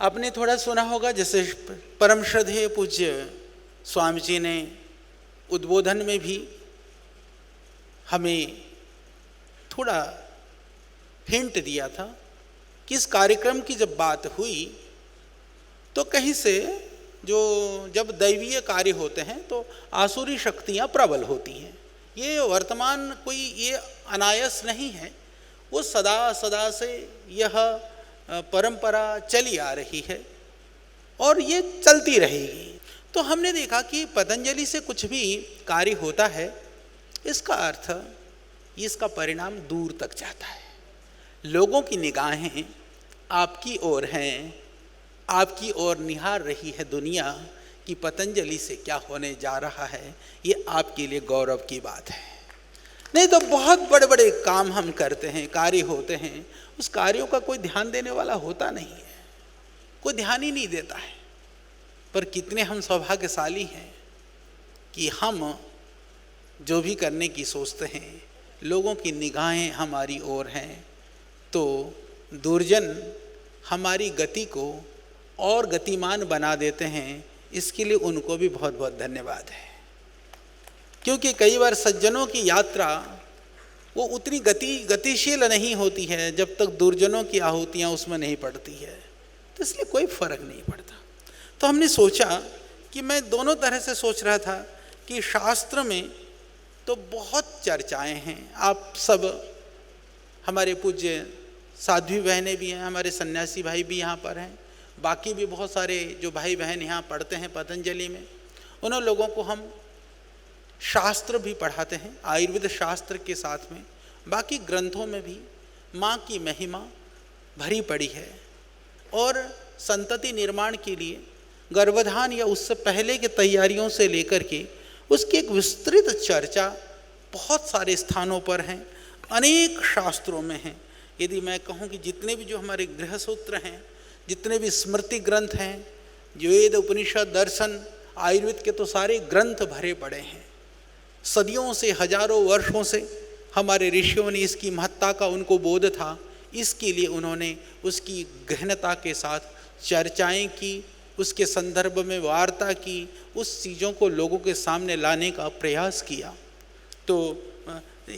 आपने थोड़ा सुना होगा, जैसे परम श्रद्धेय पूज्य स्वामी जी ने उद्बोधन में भी हमें थोड़ा हिंट दिया था कि इस कार्यक्रम की जब बात हुई तो कहीं से जब दैवीय कार्य होते हैं तो आसुरी शक्तियाँ प्रबल होती हैं। ये वर्तमान कोई ये अनायास नहीं है, वो सदा सदा से यह परंपरा चली आ रही है और ये चलती रहेगी। तो हमने देखा कि पतंजलि से कुछ भी कार्य होता है, इसका अर्थ इसका परिणाम दूर तक जाता है। लोगों की निगाहें आपकी ओर हैं, आपकी ओर निहार रही है दुनिया कि पतंजलि से क्या होने जा रहा है। ये आपके लिए गौरव की बात है। नहीं तो बहुत बड़े बड़े काम हम करते हैं, कार्य होते हैं, उस कार्यों का कोई ध्यान देने वाला होता नहीं है, कोई ध्यान ही नहीं देता है। पर कितने हम सौभाग्यशाली हैं कि हम जो भी करने की सोचते हैं, लोगों की निगाहें हमारी ओर हैं, तो दुर्जन हमारी गति को और गतिमान बना देते हैं। इसके लिए उनको भी बहुत बहुत धन्यवाद है, क्योंकि कई बार सज्जनों की यात्रा वो उतनी गतिशील नहीं होती है जब तक दुर्जनों की आहुतियाँ उसमें नहीं पड़ती है, तो इसलिए कोई फर्क नहीं पड़ता। तो हमने सोचा कि मैं दोनों तरह से सोच रहा था कि शास्त्र में तो बहुत चर्चाएं हैं, आप सब हमारे पूज्य साध्वी बहनें भी हैं, हमारे सन्यासी भाई भी यहाँ पर हैं, बाकी भी बहुत सारे जो भाई बहन यहाँ पढ़ते हैं पतंजलि में, उन लोगों को हम शास्त्र भी पढ़ाते हैं, आयुर्वेद शास्त्र के साथ में बाकी ग्रंथों में भी माँ की महिमा भरी पड़ी है। और संतति निर्माण के लिए गर्भधान या उससे पहले की तैयारियों से लेकर के उसकी एक विस्तृत चर्चा बहुत सारे स्थानों पर हैं, अनेक शास्त्रों में हैं। यदि मैं कहूँ कि जितने भी जो हमारे गृह सूत्र हैं, जितने भी स्मृति ग्रंथ हैं, जो वेद उपनिषद दर्शन आयुर्वेद के तो सारे ग्रंथ भरे पड़े हैं। सदियों से हजारों वर्षों से हमारे ऋषियों ने इसकी महत्ता का उनको बोध था, इसके लिए उन्होंने उसकी गहनता के साथ चर्चाएं की, उसके संदर्भ में वार्ता की, उस चीज़ों को लोगों के सामने लाने का प्रयास किया। तो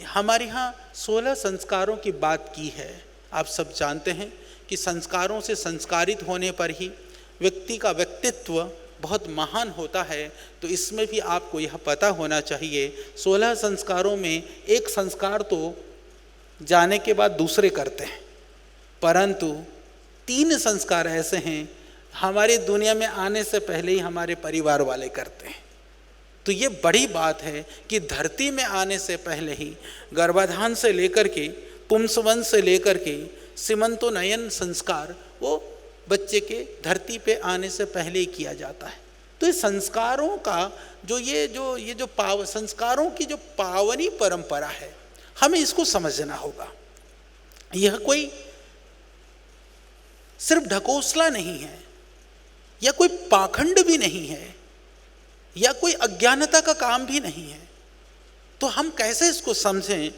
हमारे यहाँ 16 संस्कारों की बात की है। आप सब जानते हैं कि संस्कारों से संस्कारित होने पर ही व्यक्ति का व्यक्तित्व बहुत महान होता है। तो इसमें भी आपको यह पता होना चाहिए, 16 संस्कारों में एक संस्कार तो जाने के बाद दूसरे करते हैं, परंतु 3 संस्कार ऐसे हैं हमारी दुनिया में आने से पहले ही हमारे परिवार वाले करते हैं। तो ये बड़ी बात है कि धरती में आने से पहले ही गर्भाधान से लेकर के पुंसवन से लेकर के सीमंतोन्नयन संस्कार वो बच्चे के धरती पे आने से पहले ही किया जाता है। तो ये संस्कारों का संस्कारों की जो पावनी परंपरा है, हमें इसको समझना होगा। यह कोई सिर्फ ढकोसला नहीं है, या कोई पाखंड भी नहीं है, या कोई अज्ञानता का काम भी नहीं है। तो हम कैसे इसको समझें